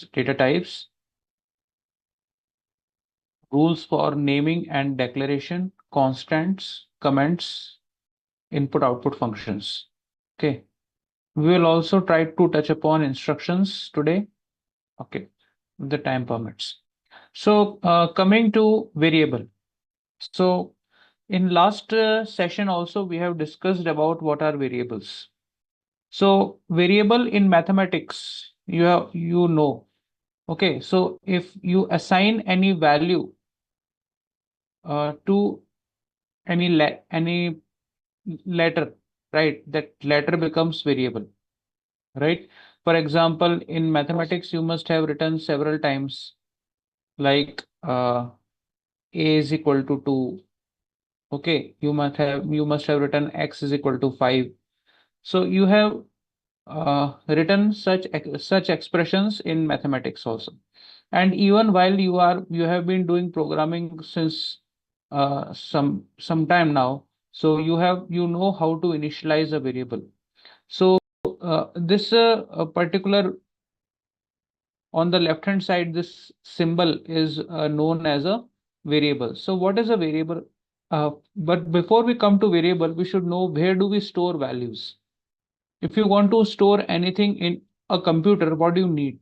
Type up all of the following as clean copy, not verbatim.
is data types, rules for naming and declaration, constants, comments, input output functions. Okay. We will also try to touch upon instructions today. Okay. If the time permits. So coming to variable. So in last session also we have discussed about what are variables. So variable in mathematics, you know. Okay, so if you assign any value to any letter, right? That letter becomes variable, right? For example, in mathematics, you must have written several times like a is equal to 2. Okay, you must have written x is equal to 5. So you have written such expressions in mathematics also. And even while you have been doing programming since some time now, so you know how to initialize a variable. So this a particular on the left hand side, this symbol is known as a variable. So what is a variable? But before we come to variable, we should know where do we store values. If you want to store anything in a computer, what do you need?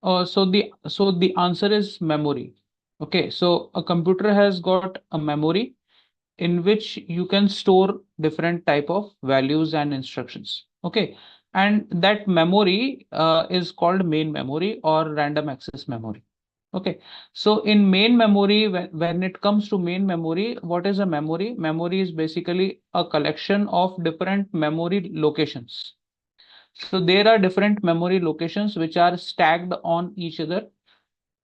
So the answer is memory. Okay, so a computer has got a memory in which you can store different type of values and instructions. Okay, and that memory is called main memory or random access memory. Okay, so in main memory, when it comes to main memory, what is a memory? Memory is basically a collection of different memory locations. So there are different memory locations which are stacked on each other,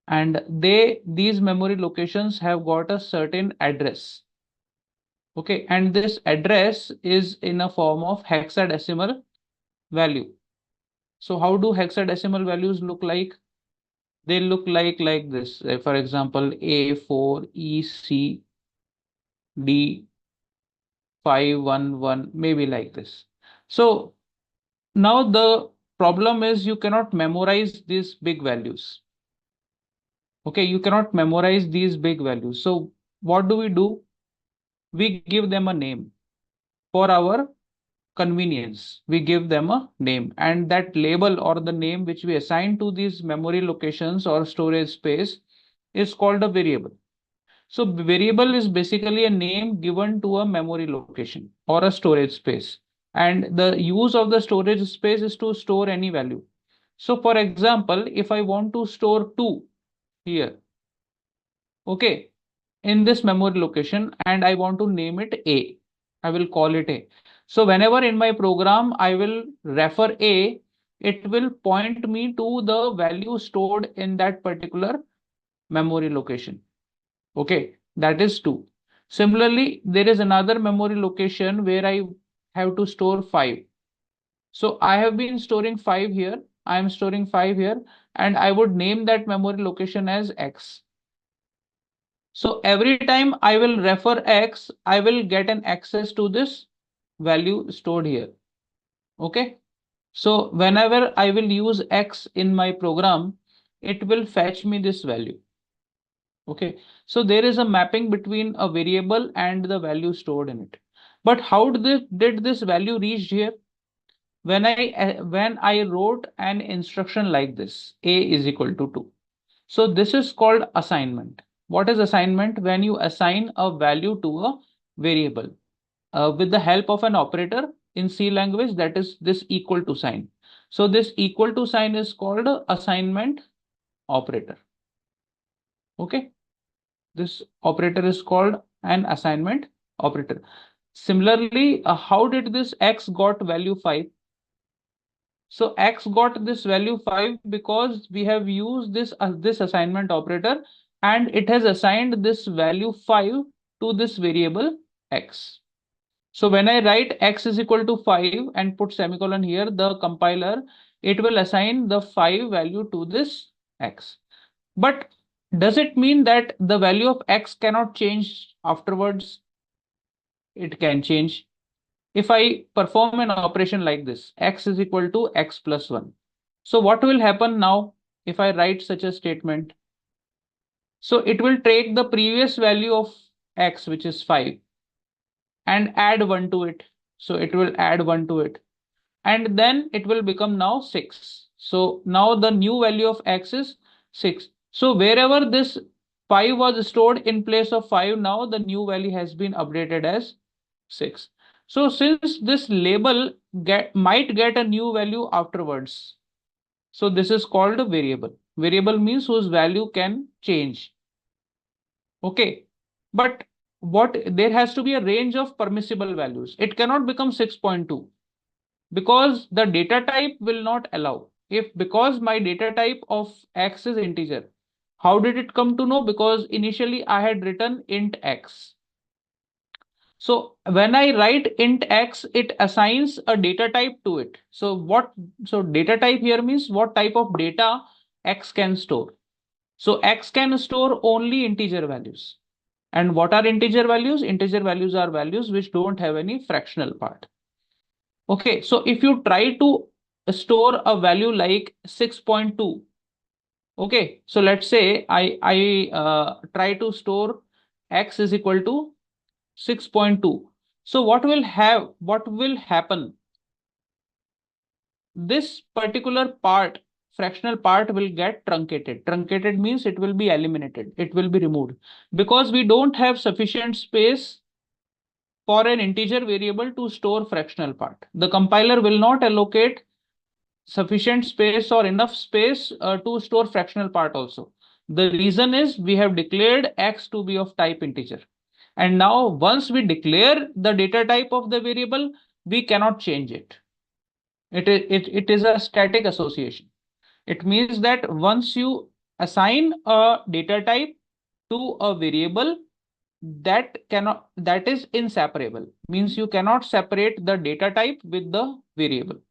and these memory locations have got a certain address. Okay, and this address is in a form of hexadecimal value. So how do hexadecimal values look like? They look like this. For example, A4 EC D511, maybe like this. So now the problem is you cannot memorize these big values. Okay, you cannot memorize these big values. So what do? We give them a name for our convenience. We give them a name, and that label or the name which we assign to these memory locations or storage space is called a variable. So variable is basically a name given to a memory location or a storage space. And the use of the storage space is to store any value. So for example, if I want to store 2 here, okay, in this memory location, and I want to name it A, I will call it A. So whenever in my program I will refer A, it will point me to the value stored in that particular memory location. Okay, that is 2. Similarly, there is another memory location where I have to store 5. So I have been storing 5 here. I am storing 5 here, and I would name that memory location as X. So every time I will refer X, I will get an access to this value stored here. Okay. So whenever I will use X in my program, it will fetch me this value. Okay. So there is a mapping between a variable and the value stored in it. But how did this value reach here? When I wrote an instruction like this, A is equal to 2. So this is called assignment. What is assignment? When you assign a value to a variable with the help of an operator in C language, that is this equal to sign. So this equal to sign is called a assignment operator. Okay. This operator is called an assignment operator. Similarly, how did this X got value 5? So X got this value 5 because we have used this assignment operator, and it has assigned this value 5 to this variable X. So when I write X is equal to 5 and put semicolon here, the compiler, it will assign the 5 value to this X. But does it mean that the value of X cannot change afterwards? It can change. If I perform an operation like this, X is equal to X plus 1. So what will happen now if I write such a statement? So it will take the previous value of x, which is 5, and add 1 to it. So it will add 1 to it. And then it will become now 6. So now the new value of x is 6. So wherever this 5 was stored in place of 5, now the new value has been updated as 6. So since this label might get a new value afterwards, so this is called a variable. Variable means whose value can change. Okay. But what there has to be a range of permissible values. It cannot become 6.2 because the data type will not allow. If because my data type of x is integer, how did it come to know? Because initially I had written int x. So when I write int x, it assigns a data type to it. So data type here means what type of data x can store. So x can store only integer values. And what are integer values? Integer values are values which don't have any fractional part. Okay, so if you try to store a value like 6.2, okay, so let's say I try to store x is equal to 6.2. So what will happen? This particular part, fractional part, will get truncated. Truncated means it will be eliminated, it will be removed, because we don't have sufficient space for an integer variable to store fractional part. The compiler will not allocate sufficient space or enough space to store fractional part also. The reason is we have declared x to be of type integer. And now once we declare the data type of the variable, we cannot change it. It is a static association. It means that once you assign a data type to a variable, that is inseparable. Means you cannot separate the data type with the variable.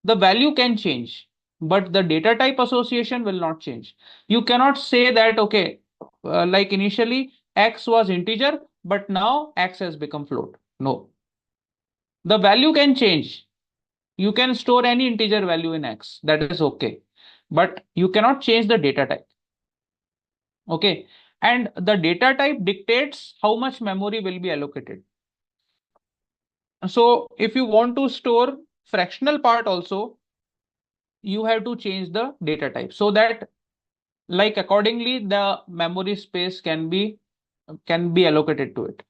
The value can change, but the data type association will not change. You cannot say that, okay, like initially x was integer, but now x has become float. No, the value can change. You can store any integer value in x, that is okay, but you cannot change the data type. Okay, and the data type dictates how much memory will be allocated. So if you want to store fractional part also, you have to change the data type so that like accordingly the memory space can be allocated to it,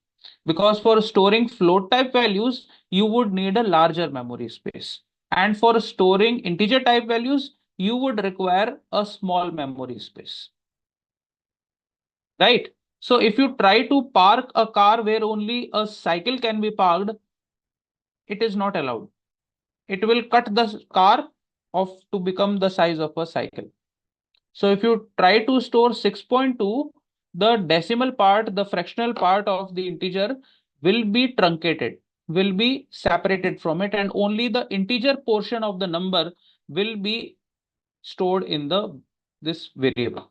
because for storing float type values you would need a larger memory space, and for storing integer type values you would require a small memory space, right? So if you try to park a car where only a cycle can be parked, it is not allowed. It will cut the car off to become the size of a cycle. So if you try to store 6.2, the decimal part, the fractional part of the integer will be truncated, will be separated from it, and only the integer portion of the number will be stored in this variable.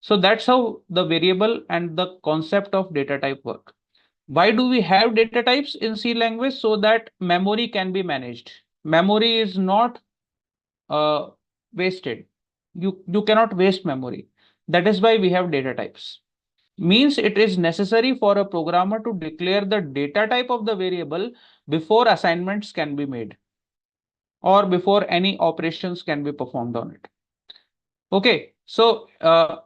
So that's how the variable and the concept of data type work. Why do we have data types in C language? So that memory can be managed. Memory is not uh, wasted. You cannot waste memory. That is why we have data types. Means it is necessary for a programmer to declare the data type of the variable before assignments can be made or before any operations can be performed on it. Okay, so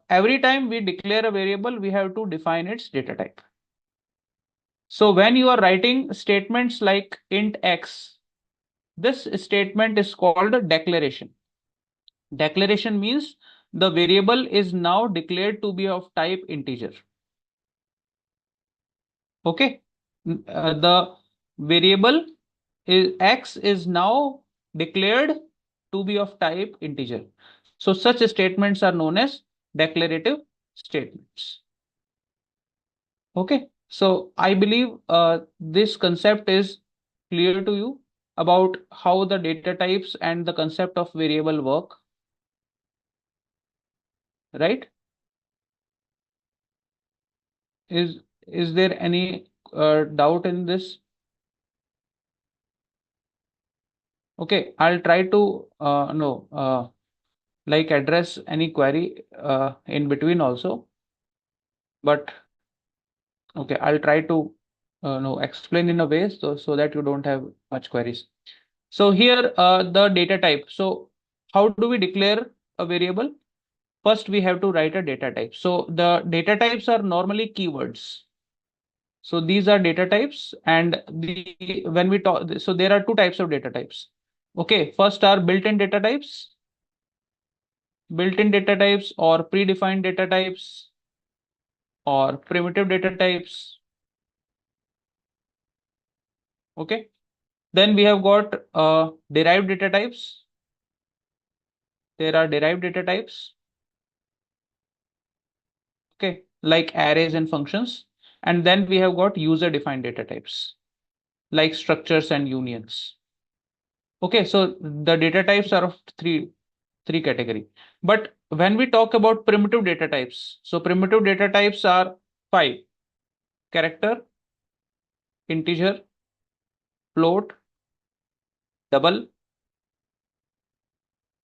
every time we declare a variable, we have to define its data type. So when you are writing statements like int x, this statement is called a declaration. Declaration means the variable is now declared to be of type integer. Okay. The variable is x is now declared to be of type integer. So such statements are known as declarative statements. Okay. So I believe this concept is clear to you about how the data types and the concept of variable work, right? Is there any doubt in this? Okay, I'll try to no like address any query in between also, but okay, I'll try to no explain in a way so that you don't have much queries. So here the data type. So how do we declare a variable? First, we have to write a data type. So the data types are normally keywords. So these are data types, and the when we talk, so there are two types of data types. Okay, first are built-in data types or predefined data types or primitive data types. Okay, then we have got derived data types. There are derived data types. Okay, like arrays and functions. And then we have got user-defined data types like structures and unions. Okay, so the data types are of three category. But when we talk about primitive data types, so primitive data types are five: character, integer, float, double,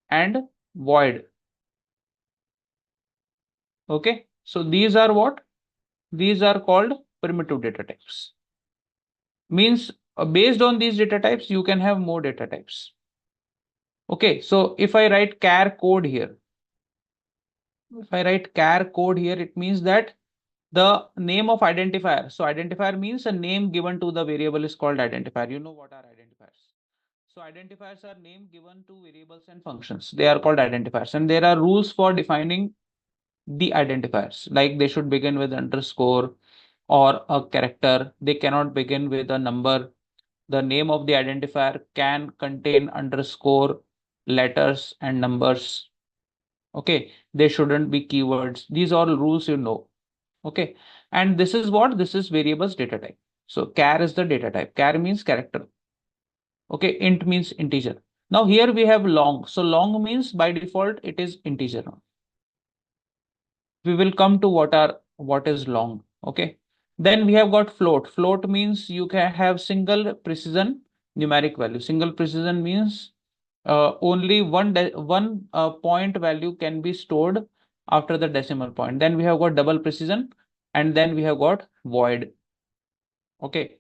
and void. Okay, so these are what? These are called primitive data types. Means based on these data types, you can have more data types. Okay, so if I write char code here, it means that the name of identifier. So identifier means a name given to the variable is called identifier. You know what are identifiers? So identifiers are name given to variables and functions. They are called identifiers, and there are rules for defining the identifiers. Like they should begin with underscore or a character. They cannot begin with a number. The name of the identifier can contain underscore, letters, and numbers. Okay, they shouldn't be keywords. These are all rules you know. Okay, and this is what? This is variables data type. So char is the data type. Char means character. Okay, int means integer. Now here we have long. So long means by default it is integer. We will come to what is long. Okay, then we have got float. Float means you can have single precision numeric value. Single precision means only one point value can be stored after the decimal point. Then we have got double precision, and then we have got void. Okay,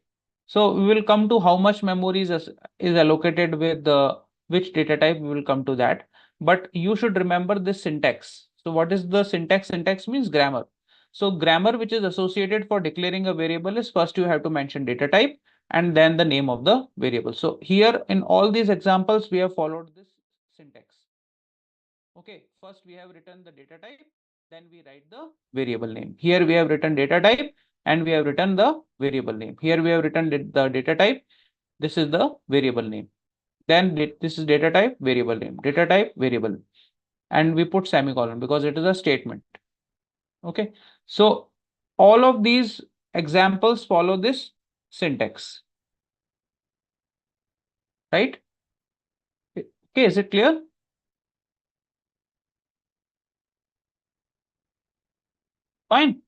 so we will come to how much memory is allocated with the which data type. We will come to that, but you should remember this syntax. So what is the syntax? Syntax means grammar. So grammar which is associated for declaring a variable is first you have to mention data type and then the name of the variable. So here in all these examples we have followed this syntax. Okay, first we have written the data type, then we write the variable name. Here we have written data type and we have written the variable name. Here we have written the data type. This is the variable name. Then this is data type, variable name, data type, variable. And we put semicolon because it is a statement. Okay, so all of these examples follow this syntax, right? Okay, is it clear? Fine.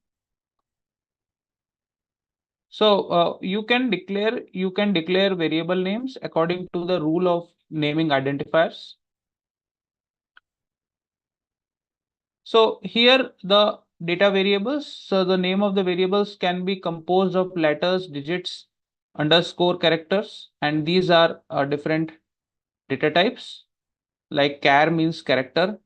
So you can declare variable names according to the rule of naming identifiers. So here the data variables. So the name of the variables can be composed of letters, digits, underscore characters, and these are different data types. Like char means character,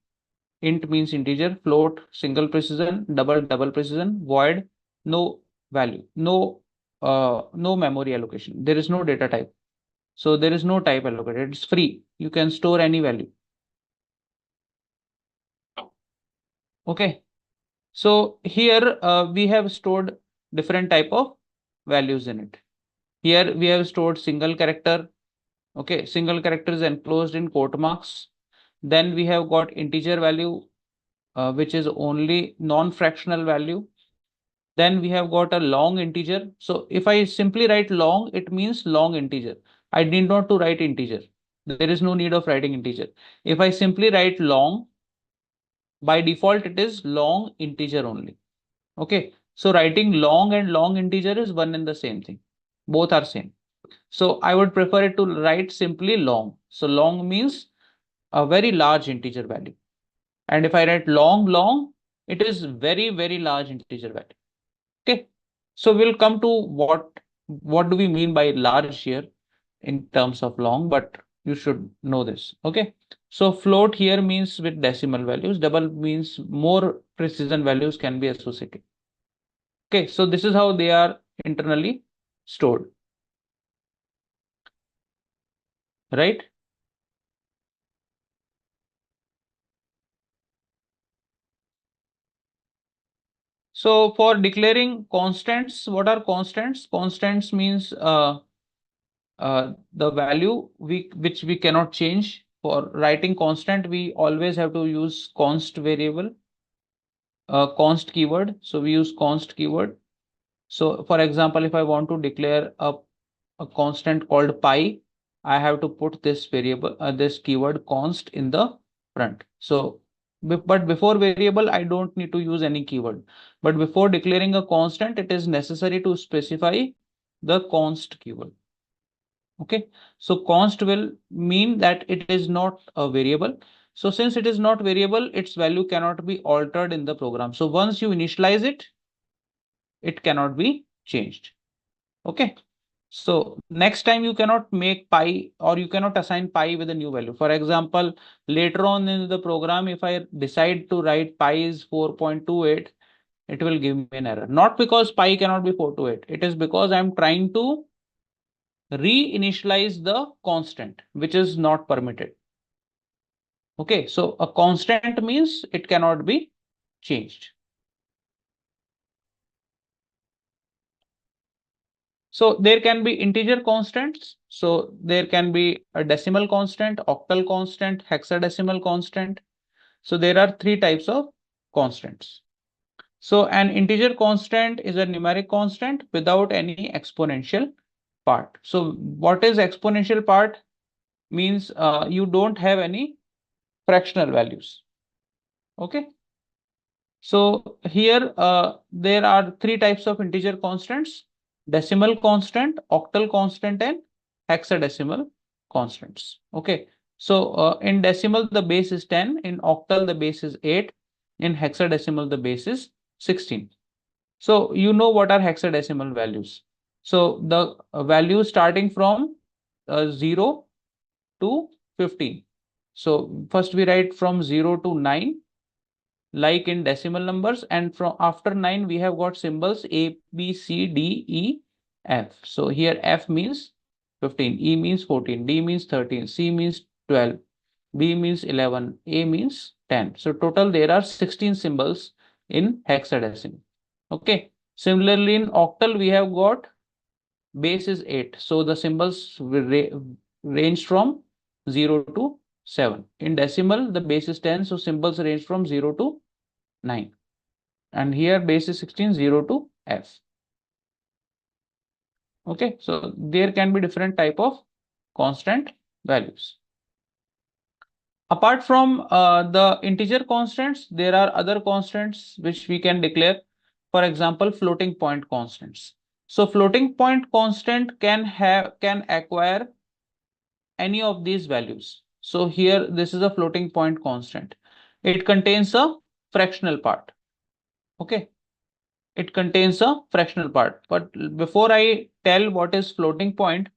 int means integer, float single precision, double precision, void no value, no memory allocation. There is no data type. So there is no type allocated. It's free. You can store any value. Okay. So here we have stored different type of values in it. Here we have stored single character. Okay. Single character is enclosed in quote marks. Then we have got integer value, which is only non-fractional value. Then we have got a long integer. So if I simply write long, it means long integer. I need not to write integer. There is no need of writing integer. If I simply write long, by default, it is long integer only. Okay. So writing long and long integer is one and the same thing. Both are same. So I would prefer it to write simply long. So long means a very large integer value. And if I write long, it is very large integer value. Okay. So we'll come to what do we mean by large here in terms of long, but you should know this. Okay. So float here means with decimal values, double means more precision values can be associated. Okay. So this is how they are internally stored, right? So for declaring constants, what are constants? Constants means the value which we cannot change. For writing constant, we always have to use const variable, const keyword. So we use const keyword. So for example, if I want to declare a constant called pi, I have to put this variable, this keyword const in the front. So, but before variable, I don't need to use any keyword. But before declaring a constant, it is necessary to specify the const keyword. Okay, so const will mean that it is not a variable. So since it is not variable, its value cannot be altered in the program. So once you initialize it, it cannot be changed. Okay. So next time you cannot make pi or you cannot assign pi with a new value. For example, later on in the program, if I decide to write pi is 4.28, it will give me an error. Not because pi cannot be 428. It is because I'm trying to reinitialize the constant, which is not permitted. Okay, so a constant means it cannot be changed. So there can be integer constants. So there can be a decimal constant, octal constant, hexadecimal constant. So there are three types of constants. So an integer constant is a numeric constant without any exponential part. So what is exponential part? Means you don't have any fractional values. Okay. So here there are three types of integer constants: decimal constant, octal constant, and hexadecimal constants. Okay. So in decimal the base is 10, in octal the base is 8, in hexadecimal the base is 16. So you know what are hexadecimal values. So the value starting from 0 to 15. So first we write from 0 to 9 like in decimal numbers, and from after 9 we have got symbols A, B, C, D, E, F. So here F means 15, E means 14, D means 13, C means 12, B means 11, A means 10. So total there are 16 symbols in hexadecimal. Okay. Similarly in octal we have got base is 8. So the symbols will range from 0 to 7. In decimal the base is 10. So symbols range from 0 to 9, and here base is 16, 0 to F. Okay, so there can be different type of constant values. Apart from the integer constants, there are other constants which we can declare. For example, floating point constants. So floating point constant can acquire any of these values. So here this is a floating point constant. It contains a fractional part. Okay. It contains a fractional part. But before I tell what is floating point,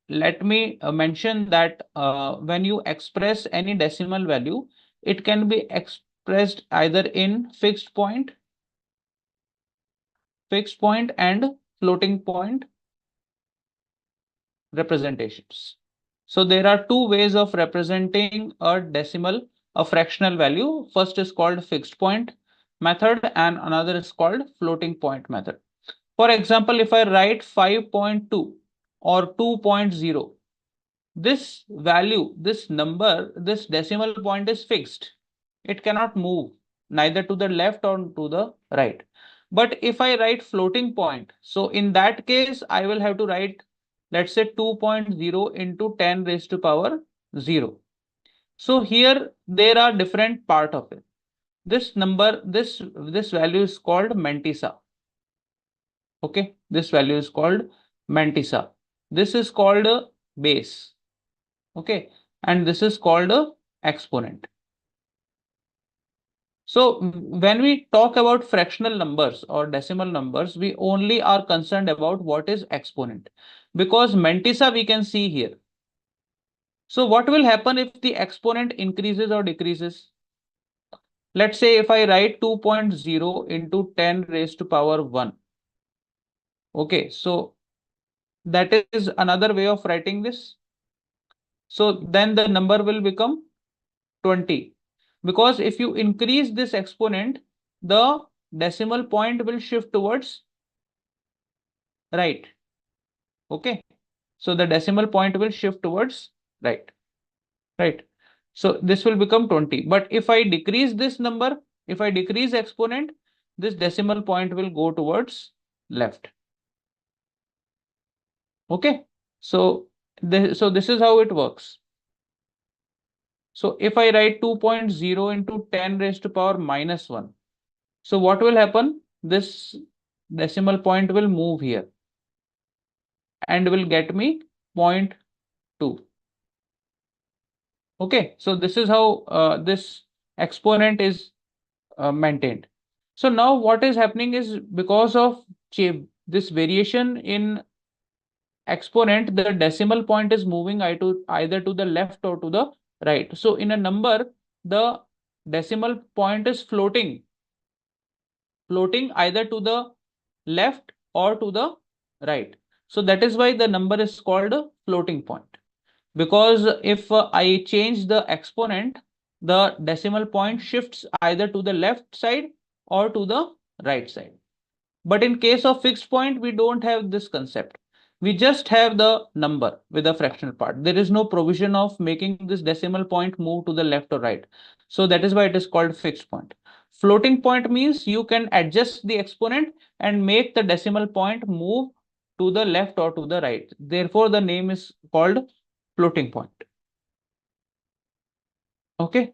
let me mention that when you express any decimal value, it can be expressed either in fixed point and floating point representations. So there are two ways of representing a decimal, a fractional value. First is called fixed point method and another is called floating point method. For example, if I write 5.2 or 2.0, this value, this number, this decimal point is fixed. It cannot move neither to the left or to the right. But if I write floating point, so in that case, I will have to write, let's say 2.0 into 10 raised to power 0. So here there are different part of it. This number, this value is called mantissa. Okay, this value is called mantissa. This is called a base. Okay. And this is called a exponent. So when we talk about fractional numbers or decimal numbers, we only are concerned about what is exponent, because mantissa we can see here. So what will happen if the exponent increases or decreases? Let's say if I write 2.0 into 10 raised to power 1. Okay, so that is another way of writing this. So then the number will become 20. Because if you increase this exponent, the decimal point will shift towards right. Okay. So the decimal point will shift towards right. Right. So this will become 20. But if I decrease this number, if I decrease exponent, this decimal point will go towards left. Okay. So this is how it works. So if I write 2.0 into 10 raised to power minus 1. So what will happen? This decimal point will move here and will get me 0.2. Okay, so this is how this exponent is maintained. So now what is happening is, because of this variation in exponent, the decimal point is moving either to the left or to the right. So in a number, the decimal point is floating either to the left or to the right. So that is why the number is called a floating point. Because if I change the exponent, the decimal point shifts either to the left side or to the right side. But in case of fixed point, we don't have this concept. We just have the number with a fractional part. There is no provision of making this decimal point move to the left or right. So that is why it is called fixed point. Floating point means you can adjust the exponent and make the decimal point move to the left or to the right. Therefore, the name is called floating point. Okay.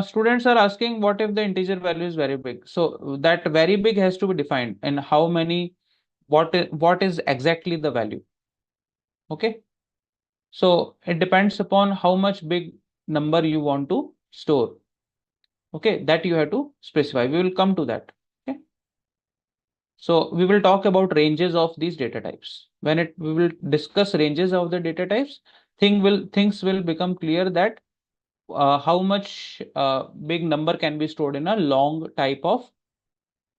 Students are asking, what if the integer value is very big? So that very big has to be defined, and how many, what is exactly the value? Okay. So it depends upon how much big number you want to store. Okay, that you have to specify. We will come to that. Okay. So we will talk about ranges of these data types. When we will discuss ranges of the data types, things will become clear that how much big number can be stored in a long type of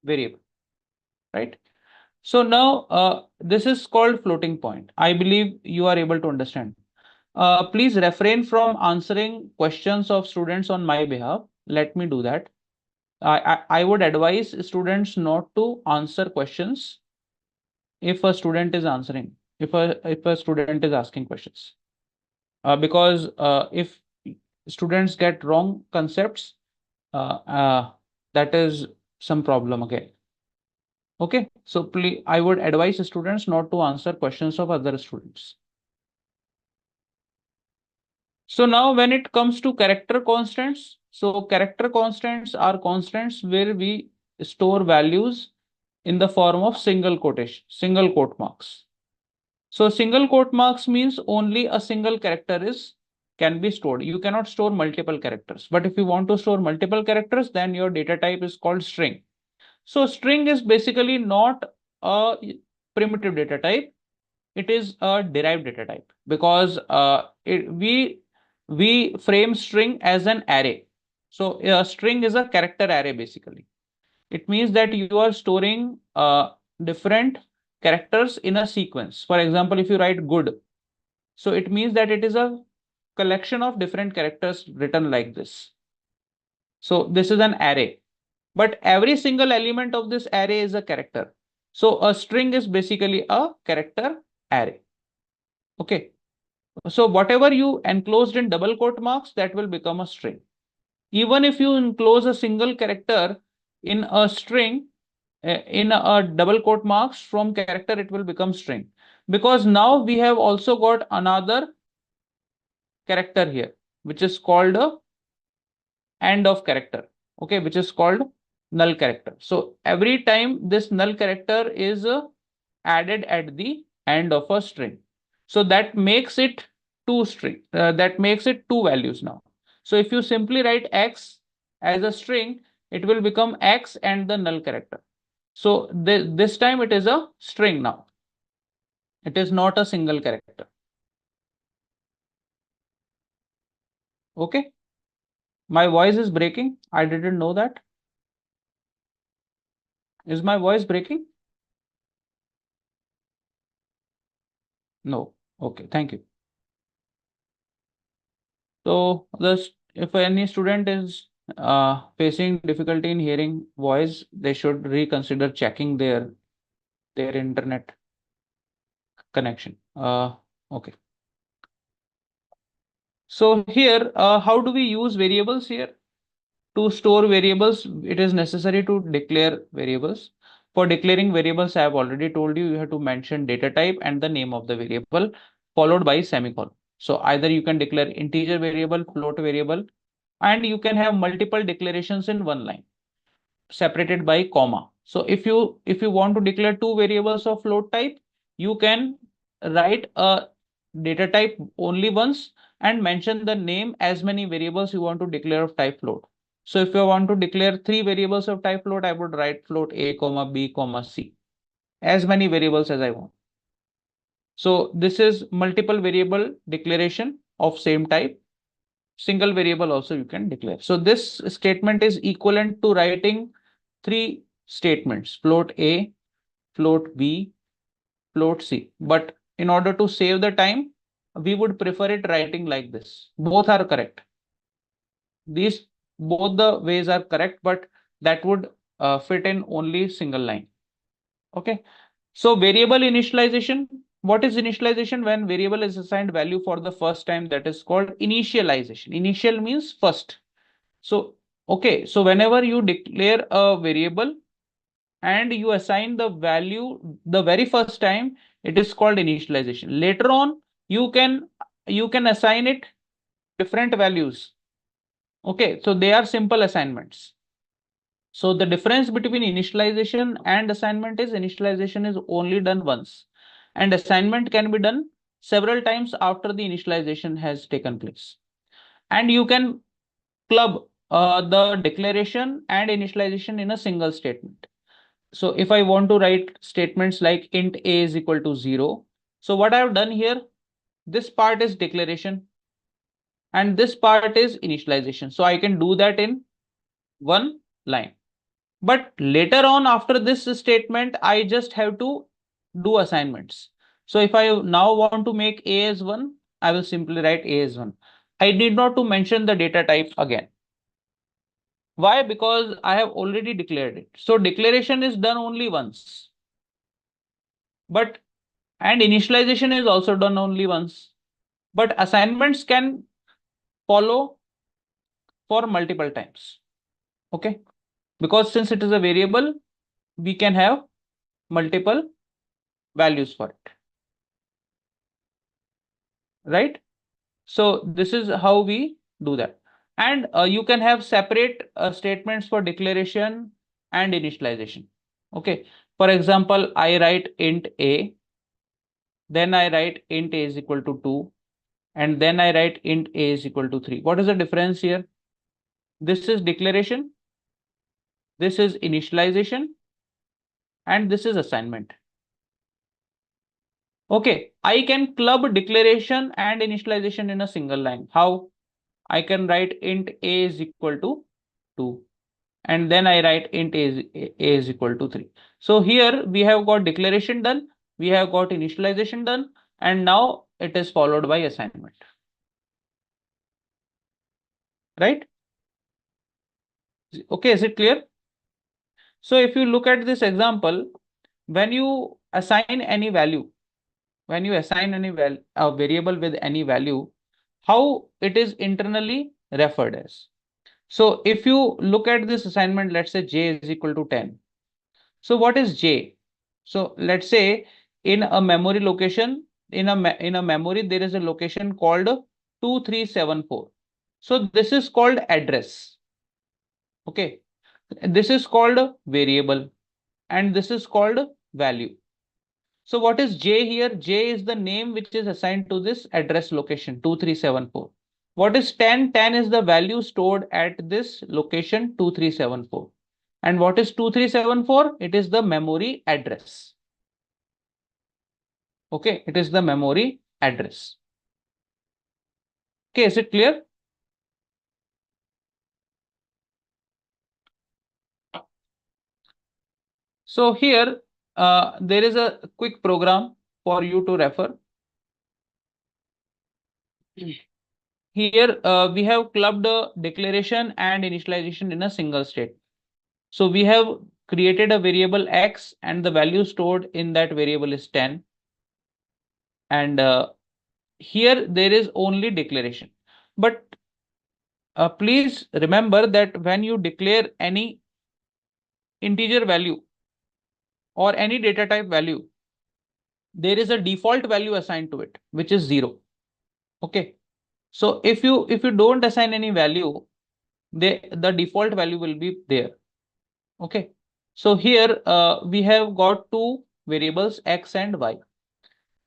variable, right? So now this is called floating point. I believe you are able to understand. Please refrain from answering questions of students on my behalf. Let me do that. I would advise students not to answer questions if a student is answering, if a student is asking questions. Because if students get wrong concepts, that is some problem again. Okay, so please, I would advise students not to answer questions of other students. So now when it comes to character constants, so character constants are constants where we store values in the form of single quote marks. So single quote marks means only a single character can be stored. You cannot store multiple characters. But if you want to store multiple characters, then your data type is called string. So string is basically not a primitive data type. It is a derived data type, because we frame string as an array. So a string is a character array basically. It means that you are storing different characters in a sequence. For example, if you write good, so it means that it is a collection of different characters written like this. So this is an array, but every single element of this array is a character. So a string is basically a character array. Okay. So whatever you enclosed in double quote marks, that will become a string. Even if you enclose a single character in a string, in a double quote marks from character, it will become string. Because now we have also got another character here, which is called a end of character. Okay, which is called null character. So every time this null character is added at the end of a string. So that makes it that makes it two values now. So if you simply write x as a string, it will become x and the null character. So this time it is a string now. It is not a single character. Okay. My voice is breaking. I didn't know that. Is my voice breaking? No. Okay. Thank you. So this, if any student is facing difficulty in hearing voice, they should reconsider checking their internet connection. Okay. So here, how do we use variables here? To store variables, it is necessary to declare variables. For declaring variables, I have already told you, you have to mention data type and the name of the variable, followed by semicolon. So either you can declare integer variable, float variable, and you can have multiple declarations in one line, separated by comma. So if you want to declare two variables of float type, you can write a data type only once and mention the name as many variables you want to declare of type float. So if you want to declare three variables of type float, I would write float a comma b comma c, as many variables as I want. So this is multiple variable declaration of same type. Single variable also you can declare. So this statement is equivalent to writing three statements: float a, float b, float c. But in order to save the time, we would prefer it writing like this. Both are correct. These both the ways are correct, but that would fit in only single line. Okay. So variable initialization. What is initialization? When variable is assigned value for the first time, that is called initialization. Initial means first. So, okay. So whenever you declare a variable and you assign the value the very first time, it is called initialization. Later on, you can assign it different values. Okay. So they are simple assignments. So the difference between initialization and assignment is initialization is only done once, and assignment can be done several times after the initialization has taken place. And you can club the declaration and initialization in a single statement. So if I want to write statements like int a is equal to 0, so what I have done here, this part is declaration and this part is initialization. So I can do that in one line. But later on, after this statement, I just have to do assignments. So if I now want to make a as 1, I will simply write a as 1. I need not to mention the data type again. Why? Because I have already declared it. So declaration is done only once. But and initialization is also done only once. But assignments can follow for multiple times. Okay. Because since it is a variable, we can have multiple values for it. Right? So this is how we do that. And you can have separate statements for declaration and initialization. Okay. For example, I write int a, then I write int a is equal to 2, and then I write int a is equal to 3. What is the difference here? This is declaration, this is initialization, and this is assignment. Okay, I can club declaration and initialization in a single line. How? I can write int a is equal to 2, and then I write int a is equal to 3. So here we have got declaration done, we have got initialization done, and now it is followed by assignment. Right? Okay, is it clear? So if you look at this example, when you assign any value, when you assign any a variable with any value, how it is internally referred as. So if you look at this assignment, let's say j is equal to 10. So what is j? So let's say in a memory location, in a memory, there is a location called 2374. So this is called address. Okay. This is called variable and this is called value. So what is J here? J is the name which is assigned to this address location 2374. What is 10? 10 is the value stored at this location 2374. And what is 2374? It is the memory address. Okay, it is the memory address. Okay, is it clear? So here there is a quick program for you to refer. Here we have clubbed declaration and initialization in a single state. So we have created a variable x and the value stored in that variable is 10. And here there is only declaration. But please remember that when you declare any integer value or any data type value, there is a default value assigned to it, which is 0. Okay. So if you don't assign any value, the default value will be there. Okay. So here we have got two variables x and y.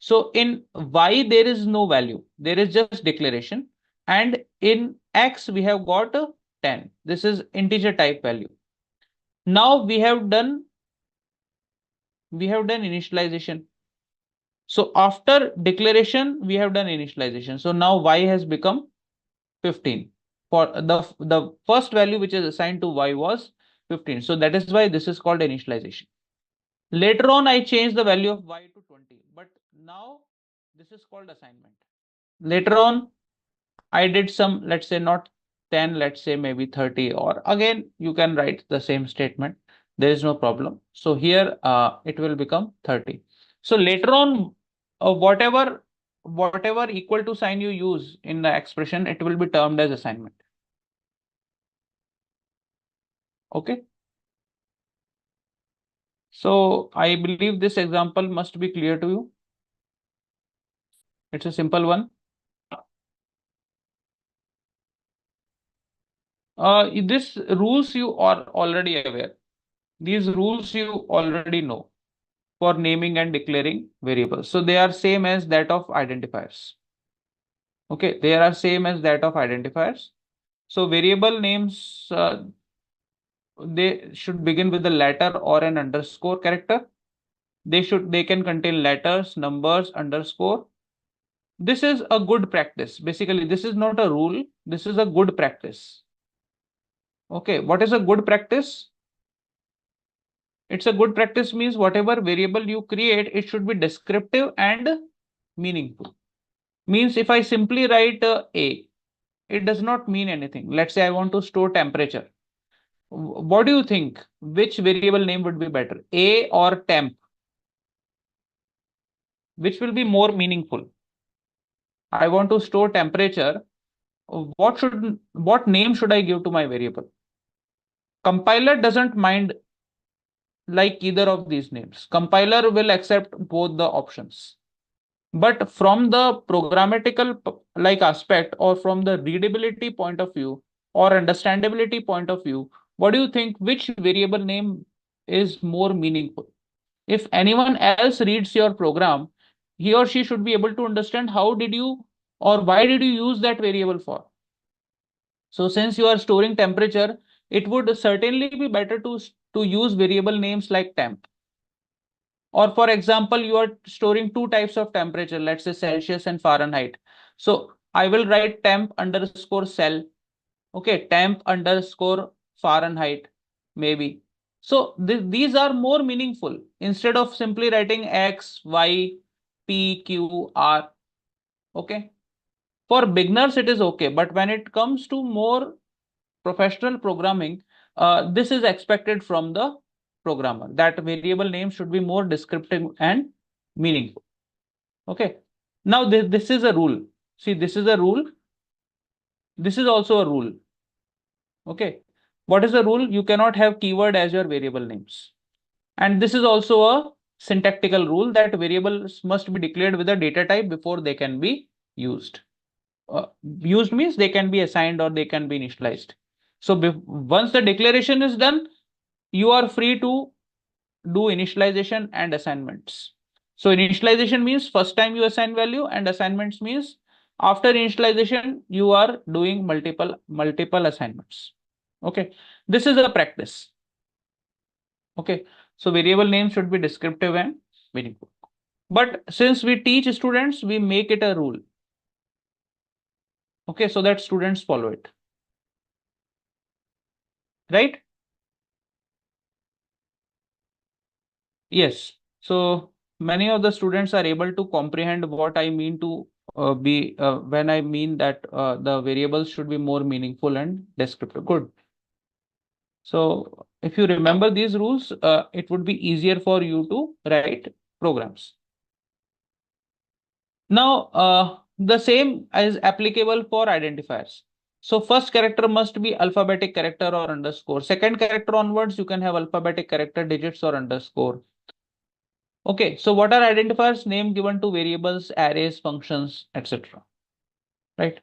So in y there is no value, there is just declaration, and in x we have got 10. This is integer type value. Now we have done initialization. So after declaration we have done initialization. So now y has become 15. For the first value which is assigned to y was 15. So that is why this is called initialization. Later on I changed the value of y to 20, but now this is called assignment. Later on I did some, let's say not 10, let's say maybe 30, or again you can write the same statement. There is no problem. So here it will become 30. So later on whatever equal to sign you use in the expression, it will be termed as assignment. Okay. So I believe this example must be clear to you. It's a simple one. This rules you are already aware. These rules you already know for naming and declaring variables. So they are same as that of identifiers. Okay, they are same as that of identifiers. So variable names, they should begin with a letter or an underscore character. They can contain letters, numbers, underscore. This is a good practice. Basically, this is not a rule. This is a good practice. Okay, what is a good practice? It's a good practice means whatever variable you create, it should be descriptive and meaningful. Means if I simply write a, it does not mean anything. Let's say I want to store temperature. What do you think? Which variable name would be better? A or temp? Which will be more meaningful? I want to store temperature. What name should I give to my variable? Compiler doesn't mind like either of these names. Compiler will accept both the options. But from the programmatical like aspect or from the readability point of view or understandability point of view, what do you think? Which variable name is more meaningful? If anyone else reads your program, he or she should be able to understand how did you or why did you use that variable for. So since you are storing temperature, it would certainly be better to use variable names like temp. Or for example, you are storing two types of temperature, let's say Celsius and Fahrenheit. So I will write temp underscore cell. Okay, temp underscore Fahrenheit, maybe. So these are more meaningful instead of simply writing X, Y, P, Q, R. Okay. For beginners, it is okay. But when it comes to more professional programming, this is expected from the programmer, that variable name should be more descriptive and meaningful. Okay. Now this is a rule. See, this is a rule. This is also a rule. Okay. What is the rule? You cannot have keyword as your variable names. And this is also a syntactical rule that variables must be declared with a data type before they can be used. Used means they can be assigned or they can be initialized. So once the declaration is done, you are free to do initialization and assignments. So initialization means first time you assign value, and assignments means after initialization you are doing multiple assignments. Okay, this is a practice. Okay, so variable name should be descriptive and meaningful. But since we teach students, we make it a rule. Okay, so that students follow it. Right? Yes. So many of the students are able to comprehend what I mean to be when I mean that the variables should be more meaningful and descriptive. Good. So if you remember these rules, it would be easier for you to write programs. Now, the same is applicable for identifiers. So first character must be alphabetic character or underscore. Second character onwards, you can have alphabetic character, digits or underscore. Okay, so what are identifiers? Name given to variables, arrays, functions, etc. Right?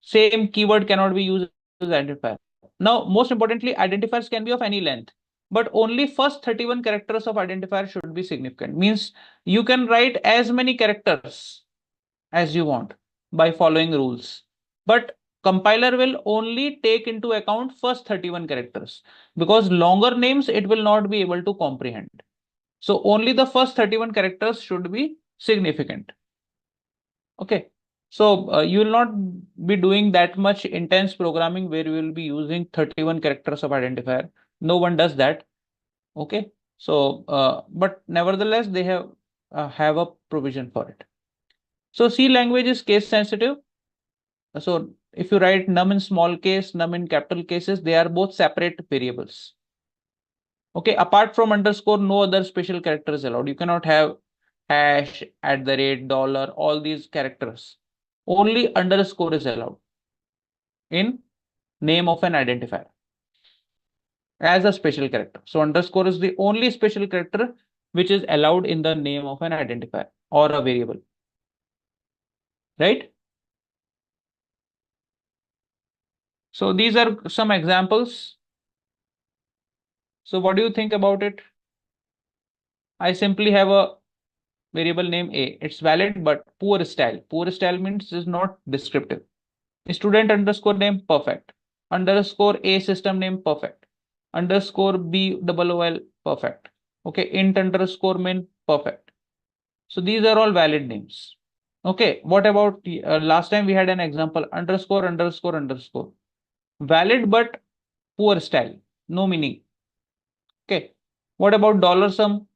Same keyword cannot be used as identifier. Now, most importantly, identifiers can be of any length, but only first 31 characters of identifier should be significant. Means you can write as many characters as you want by following rules. But compiler will only take into account first 31 characters, because longer names it will not be able to comprehend. So only the first 31 characters should be significant. Okay. So you will not be doing that much intense programming where you will be using 31 characters of identifier. No one does that. Okay. So, but nevertheless, they have a provision for it. So C language is case sensitive. So if you write num in small case, num in capital cases, they are both separate variables. Okay, apart from underscore, no other special character is allowed. You cannot have hash, at the rate, dollar, all these characters. Only underscore is allowed in name of an identifier as a special character. So underscore is the only special character which is allowed in the name of an identifier or a variable. Right? So these are some examples. So what do you think about it? I simply have a variable name A. It's valid, but poor style. Poor style means is not descriptive. Student underscore name, perfect. Underscore A system name, perfect. Underscore B double OL, perfect. Okay, int underscore min, perfect. So these are all valid names. Okay, what about last time we had an example underscore underscore underscore. Valid but poor style, no meaning. Okay, what about dollar sum?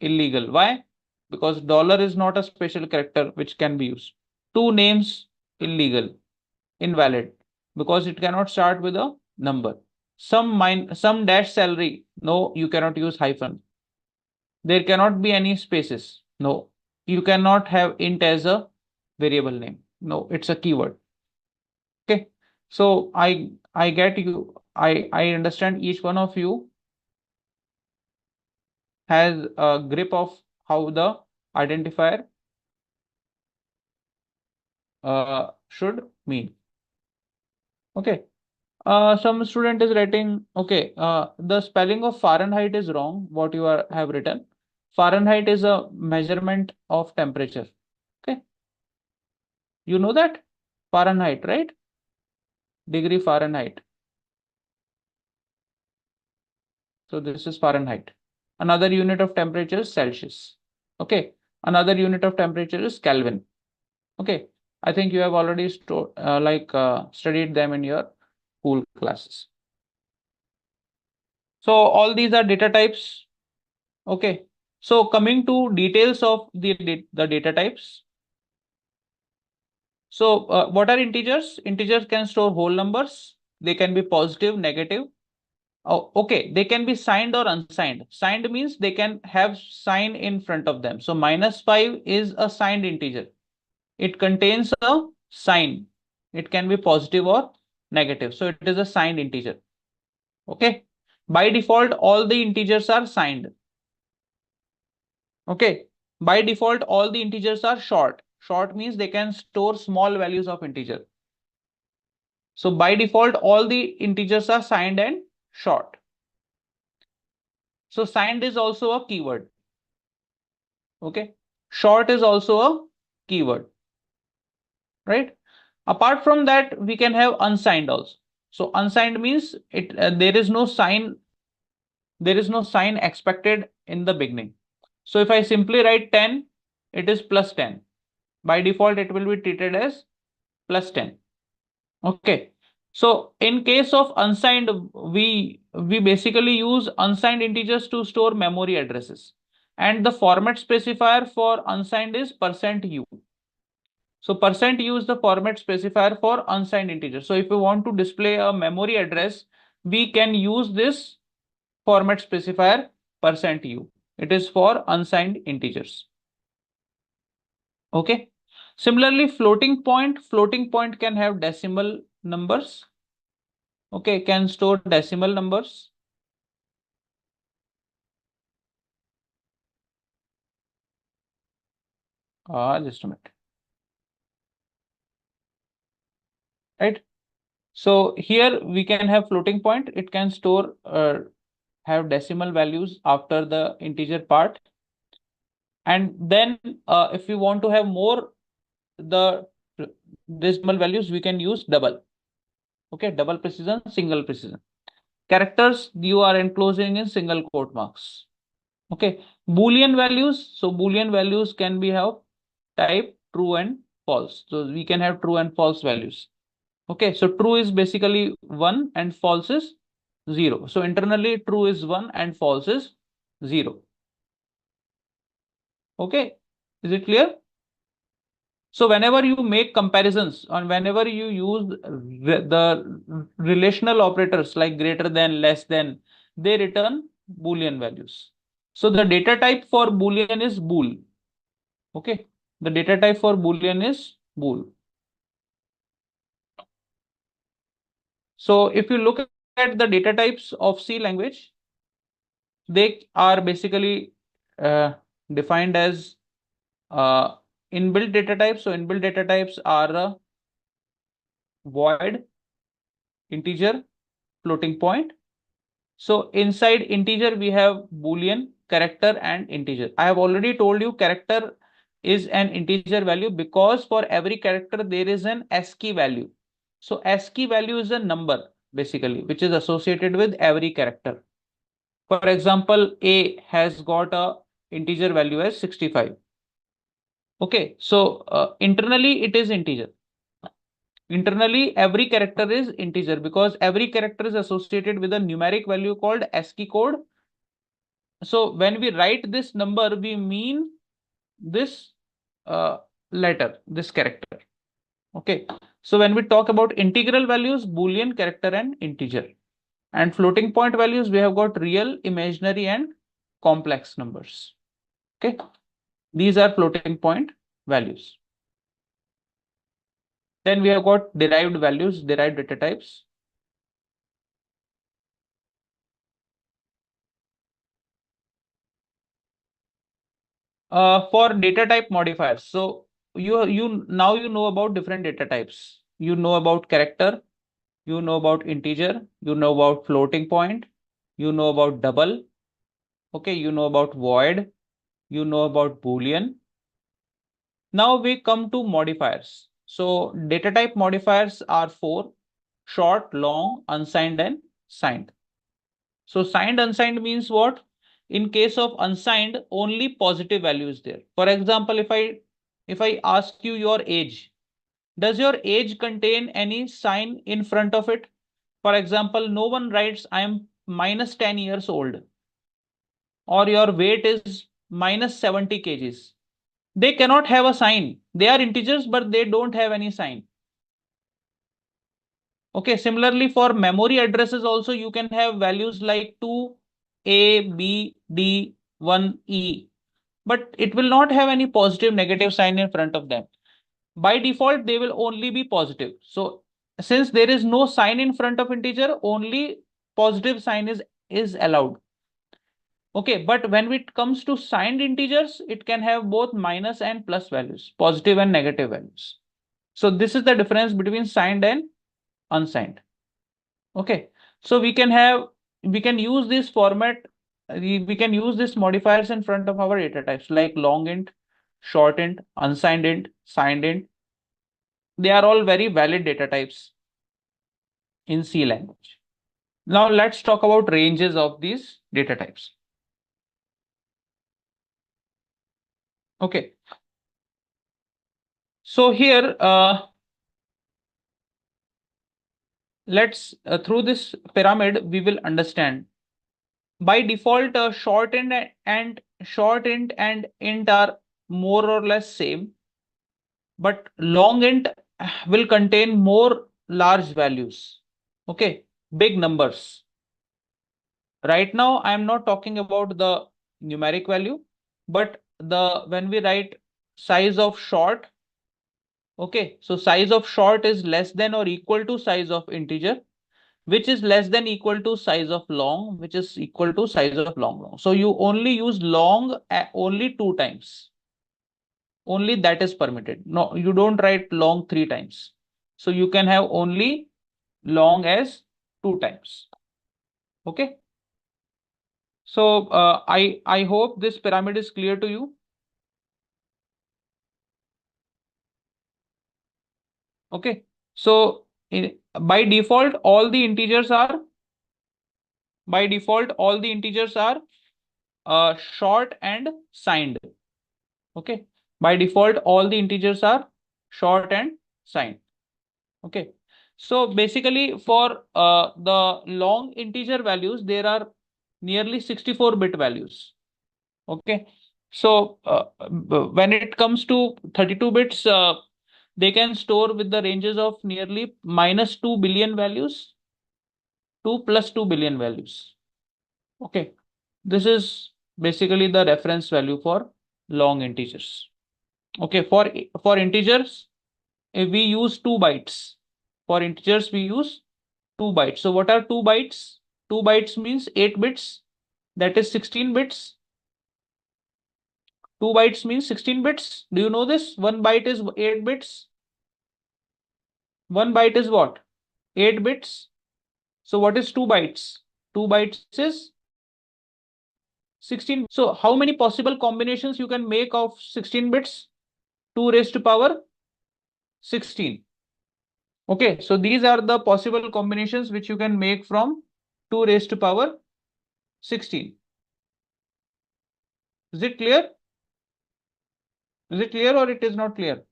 Illegal. Why? Because dollar is not a special character which can be used. Two names, illegal, invalid, because it cannot start with a number. Some dash salary, no, you cannot use hyphen. There cannot be any spaces. No, you cannot have int as a variable name. No, it's a keyword. Okay. So I get you. I understand each one of you has a grip of how the identifier should mean. Okay. Some student is writing, okay, the spelling of Fahrenheit is wrong, what you have written. Fahrenheit is a measurement of temperature. Okay. You know that? Fahrenheit, right? Degree Fahrenheit. So this is Fahrenheit. Another unit of temperature is Celsius. Okay. Another unit of temperature is Kelvin. Okay. I think you have already studied them in your school classes. So all these are data types. Okay. So coming to details of the data types. So what are integers? Integers can store whole numbers. They can be positive, negative. Oh, okay. They can be signed or unsigned. Signed means they can have sign in front of them. So -5 is a signed integer. It contains a sign. It can be positive or negative. So it is a signed integer. Okay. By default, all the integers are signed. Okay. By default, all the integers are short. Short means they can store small values of integer. So by default, all the integers are signed and short. So signed is also a keyword. Okay. Short is also a keyword, right? Apart from that, we can have unsigned also. So unsigned means there is no sign expected in the beginning. So if I simply write 10, it is plus 10. By default, it will be treated as plus 10. Okay. So in case of unsigned, we basically use unsigned integers to store memory addresses. And the format specifier for unsigned is %u. So %u is the format specifier for unsigned integer. So if you want to display a memory address, we can use this format specifier %u. It is for unsigned integers. Okay. Similarly, floating point can have decimal numbers. Okay, can store decimal numbers. Just a minute. Right. So here we can have floating point. It can store have decimal values after the integer part. And then if we want to have more the decimal values, we can use double. Okay, double precision, single precision. Characters you are enclosing in single quote marks. Okay, Boolean values. So Boolean values can be have type true and false. So we can have true and false values. Okay, so true is basically 1 and false is 0. So internally true is 1 and false is 0. Okay, is it clear? So whenever you make comparisons and whenever you use the relational operators like greater than, less than, they return Boolean values. So the data type for Boolean is bool. Okay, the data type for Boolean is bool. So if you look at the data types of C language, they are basically defined as inbuilt data types. So inbuilt data types are void, integer, floating point. So inside integer, we have Boolean, character, and integer. I have already told you character is an integer value because for every character there is an ASCII value. So ASCII value is a number basically, which is associated with every character. For example, A has got a integer value as 65. Okay, so internally it is integer. Internally, every character is integer because every character is associated with a numeric value called ASCII code. So when we write this number, we mean this letter, this character. Okay. So when we talk about integral values, Boolean, character, and integer. And floating point values, we have got real, imaginary, and complex numbers. Okay. These are floating point values. Then we have got derived values, derived data types. For data type modifiers. So you now you know about different data types. You know about character, you know about integer, you know about floating point, you know about double. Okay, you know about void, you know about Boolean. Now we come to modifiers. So data type modifiers are four: short, long, unsigned, and signed. So signed, unsigned means what? In case of unsigned, only positive value is there. For example, if I ask you your age, does your age contain any sign in front of it? For example, no one writes I am minus 10 years old or your weight is minus 70 kgs. They cannot have a sign. They are integers, but they don't have any sign. Okay, similarly for memory addresses also you can have values like 2A, B, D, 1E, but it will not have any positive negative sign in front of them. By default, they will only be positive. So since there is no sign in front of integer, only positive sign is allowed. Okay, but when it comes to signed integers, it can have both minus and plus values, positive and negative values. So this is the difference between signed and unsigned. Okay, so we can use this format we can use this modifiers in front of our data types like long int, short int, unsigned int, signed int. They are all very valid data types in C language. Now let's talk about ranges of these data types. Okay. So here, let's through this pyramid, we will understand. By default, short int and int are more or less same, but long int will contain more large values. Okay, big numbers. Right now, I am not talking about the numeric value, but the when we write size of short, okay, so size of short is less than or equal to size of integer, which is less than equal to size of long, which is equal to size of long. So you only use long only two times. Only that is permitted. No, you don't write long three times. So you can have only long as two times. Okay. So I hope this pyramid is clear to you. Okay. So by default, all the integers are short and signed. Okay. By default, all the integers are short and signed. Okay. So basically for the long integer values, there are nearly 64-bit values. Okay. So when it comes to 32 bits, they can store with the ranges of nearly minus 2 billion values to plus 2 billion values. Okay. This is basically the reference value for long integers. Okay. For integers, we use 2 bytes. For integers, we use 2 bytes. So what are 2 bytes? 2 bytes means 8 bits. That is 16 bits. 2 bytes means 16 bits. Do you know this? 1 byte is 8 bits. 1 byte is what? 8 bits. So what is 2 bytes? 2 bytes is 16. So how many possible combinations you can make of 16 bits? 2 raised to power 16. Okay, so these are the possible combinations which you can make from 2 raised to power 16. Is it clear? Is it clear or it is not clear?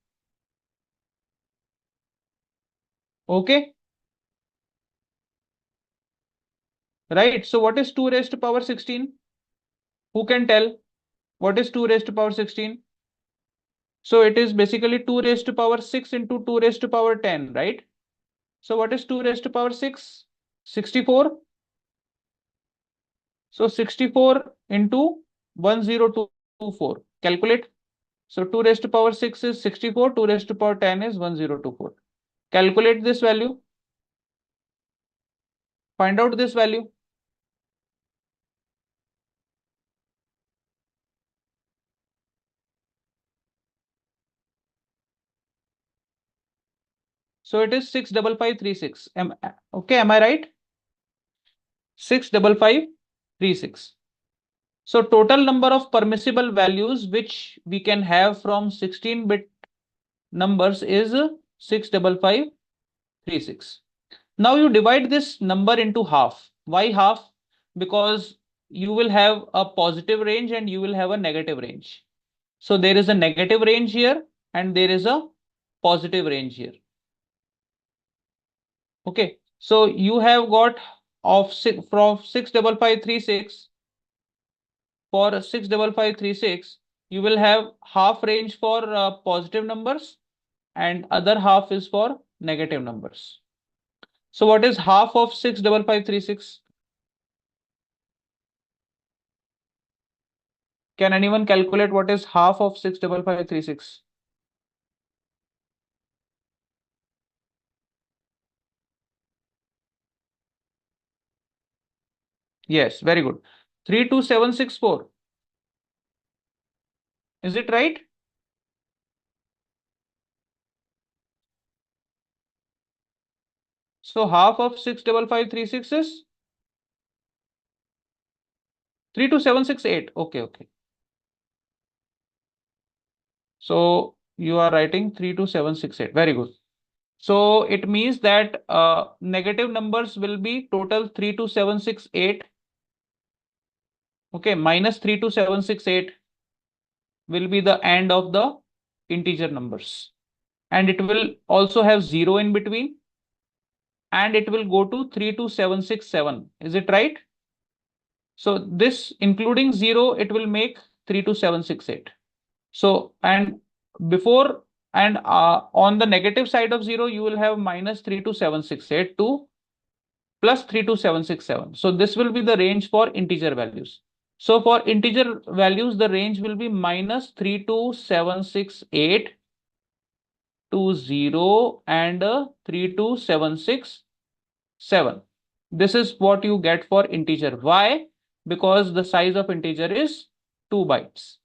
Okay, right. So what is 2 raised to power 16? Who can tell what is 2 raised to power 16? So it is basically 2 raised to power 6 into 2 raised to power 10, right? So what is 2 raised to power 6? 64. So 64 into 1024. Calculate. So 2 raised to power 6 is 64. 2 raised to power 10 is 1024. Calculate this value. Find out this value. So it is 65536. Okay, am I right? 65536. So total number of permissible values which we can have from 16-bit numbers is 65536. Now you divide this number into half. Why half? Because you will have a positive range and you will have a negative range. So there is a negative range here and there is a positive range here. Okay. So you have got of six from 65536. For 65536, you will have half range for positive numbers and other half is for negative numbers. So what is half of 65536? Can anyone calculate what is half of 65536? Yes, very good. 32764. Is it right? So half of 65536 is 32768. Okay. So you are writing 32768. Very good. So it means that negative numbers will be total 32768. Okay, minus 32768 will be the end of the integer numbers. And it will also have 0 in between. And it will go to 32767. Is it right? So this including 0, it will make 32768. So, and before and on the negative side of 0, you will have minus 32768 to plus 32767. So this will be the range for integer values. So for integer values, the range will be minus 32768 to 0 and 32767. This is what you get for integer. Why? Because the size of integer is 2 bytes.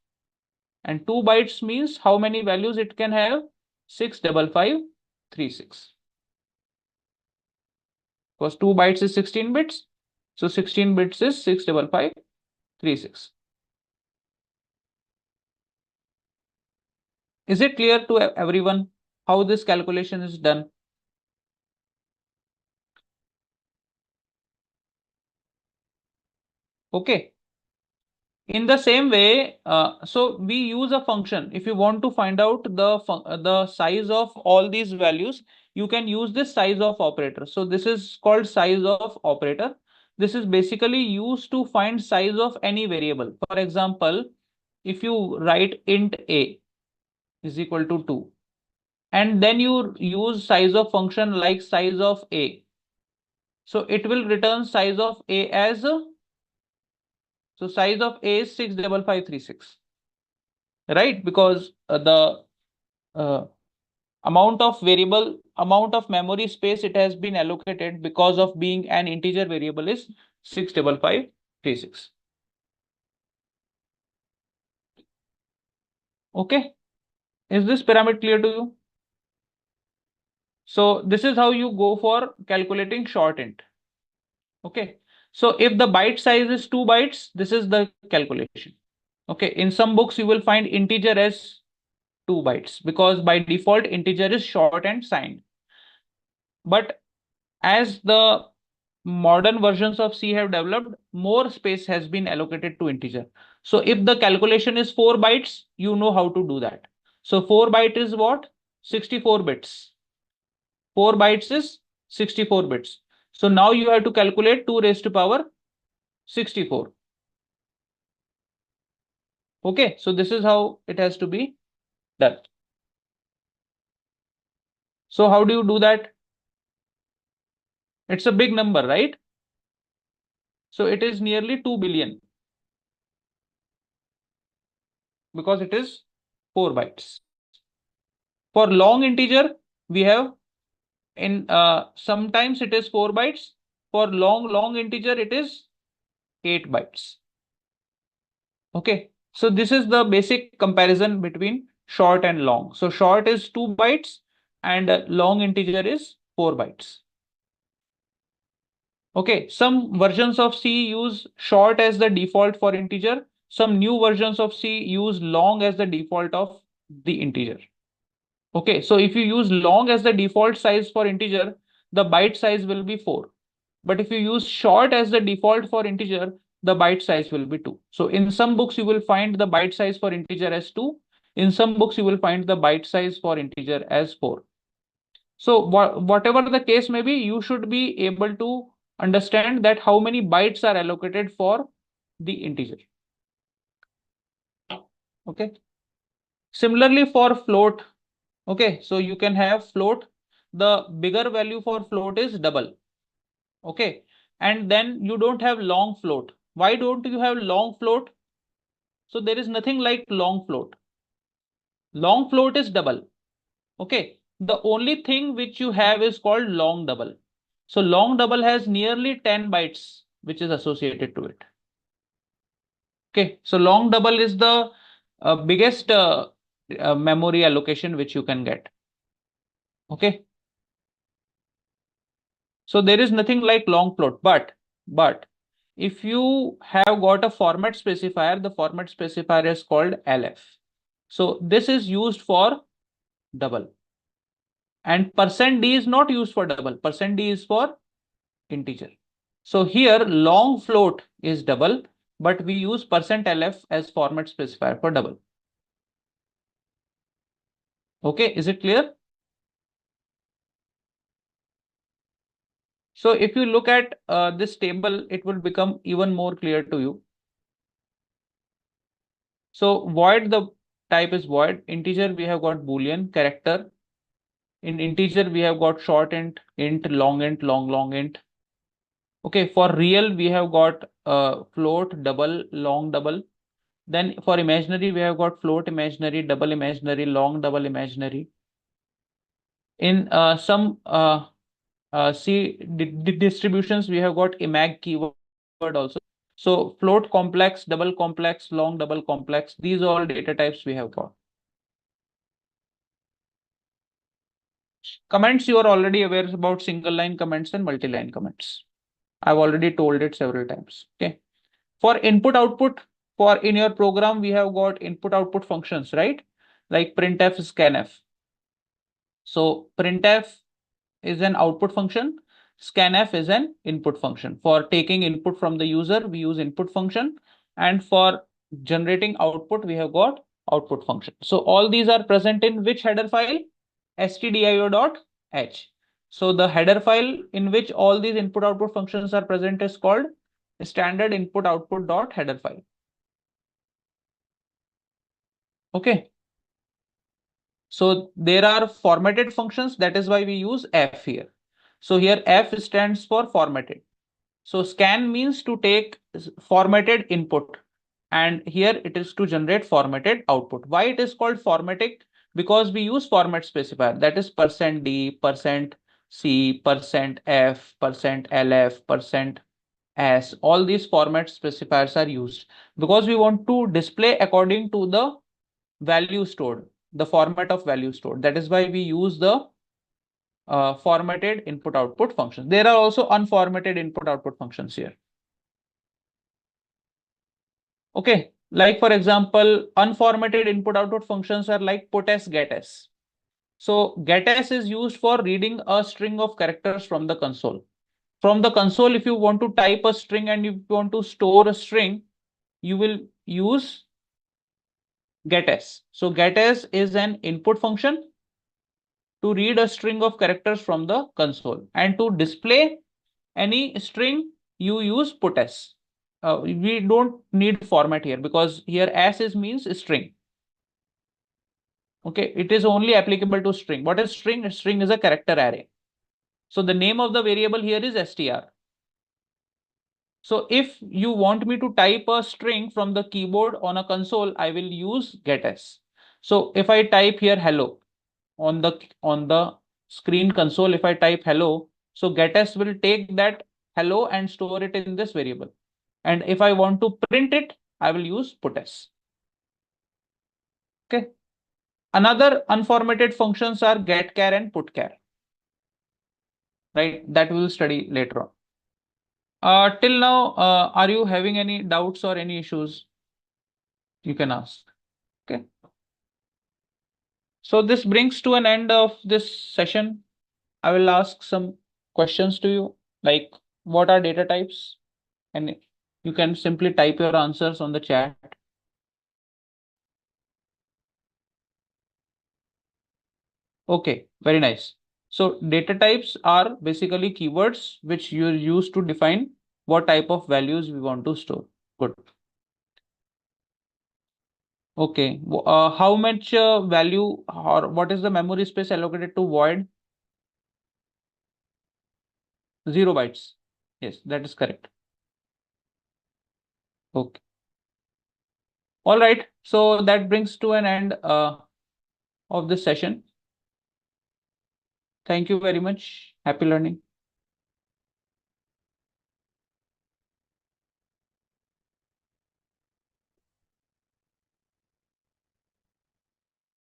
And 2 bytes means how many values it can have? 65536. Because 2 bytes is 16 bits. So 16 bits is 65536. Is it clear to everyone how this calculation is done? Okay. In the same way, so we use a function. If you want to find out the size of all these values, you can use this size of operator. So this is called size of operator. This is basically used to find size of any variable. For example, if you write int a is equal to 2, and then you use size of function like size of a, so it will return size of a as so size of a is 65536, right? Because the uh, amount of memory space it has been allocated because of being an integer variable is 65536. Okay, is this pyramid clear to you? So this is how you go for calculating short int. Okay, so if the byte size is 2 bytes, this is the calculation. Okay, in some books you will find integer as 2 bytes because by default integer is short and signed. But as the modern versions of C have developed, more space has been allocated to integer. So if the calculation is 4 bytes, you know how to do that. So 4 byte is what? 64 bits. 4 bytes is 64 bits. So now you have to calculate 2 raised to power 64. Okay, so this is how it has to be done. So how do you do that? It's a big number, right? So it is nearly 2 billion because it is 4 bytes. For long integer, we have in sometimes it is 4 bytes. For long integer, it is 8 bytes. Okay, so this is the basic comparison between short and long. So short is 2 bytes and long integer is 4 bytes. Okay, some versions of C use short as the default for integer. Some new versions of C use long as the default of the integer. Okay, so if you use long as the default size for integer, the byte size will be 4. But if you use short as the default for integer, the byte size will be 2. So in some books, you will find the byte size for integer as 2. In some books, you will find the byte size for integer as 4. So whatever the case may be, you should be able to understand that how many bytes are allocated for the integer. Okay. Similarly for float, okay, so you can have float. The bigger value for float is double. Okay, and then you don't have long float. Why don't you have long float? So there is nothing like long float. Long float is double. Okay, the only thing which you have is called long double. So long double has nearly 10 bytes which is associated to it. Okay, so long double is the biggest memory allocation which you can get. Okay, so there is nothing like long float, but if you have got a format specifier, the format specifier is called LF. So this is used for double. And %d is not used for double. %d is for integer. So here long float is double, but we use %lf as format specifier for double. Okay, is it clear? So if you look at this table, it will become even more clear to you. So void, the type is void. Integer, we have got Boolean. Character. In integer, we have got short int, long int, long int. Okay, for real, we have got float, double, long, double. Then for imaginary, we have got float imaginary, double imaginary, long, double imaginary. In some C distributions, we have got imag keyword also. So float complex, double complex, long, double complex. These are all data types we have got. Comments, you are already aware about single line comments and multi-line comments. I've already told it several times. Okay. For input output, for in your program, we have got input output functions, right? Like printf, scanf. So printf is an output function. Scanf is an input function. For taking input from the user, we use input function. And for generating output, we have got output function. So all these are present in which header file? stdio.h. So the header file in which all these input output functions are present is called standard input output dot header file. Okay. So there are formatted functions. That is why we use f here. So here f stands for formatted. So scan means to take formatted input, and here it is to generate formatted output. Why it is called formatted? Because we use format specifier, that is %d, %c, %f, %lf, %s. All these format specifiers are used because we want to display according to the value stored, the format of value stored. That is why we use the formatted input output functions. There are also unformatted input output functions here. Okay, like for example, unformatted input output functions are like putS, getS. So getS is used for reading a string of characters from the console. From the console, if you want to type a string and you want to store a string, you will use getS. So getS is an input function to read a string of characters from the console, and to display any string you use putS. We don't need format here because here as is means string. Okay, it is only applicable to string. What is string? String is a character array. So the name of the variable here is str. So if you want me to type a string from the keyboard on a console, I will use getS. So if I type here hello on the screen console, if I type hello, so getS will take that hello and store it in this variable. And if I want to print it, I will use putS. Okay. Another unformatted functions are getChar and putChar. Right? That we will study later on. Till now, are you having any doubts or any issues? You can ask. Okay. So this brings to an end of this session. I will ask some questions to you, like what are data types? And you can simply type your answers on the chat. Okay, very nice. So data types are basically keywords which you use to define what type of values we want to store. Good. Okay. How much value or what is the memory space allocated to void? 0 bytes. Yes, that is correct. Okay. All right. So that brings to an end of this session. Thank you very much. Happy learning.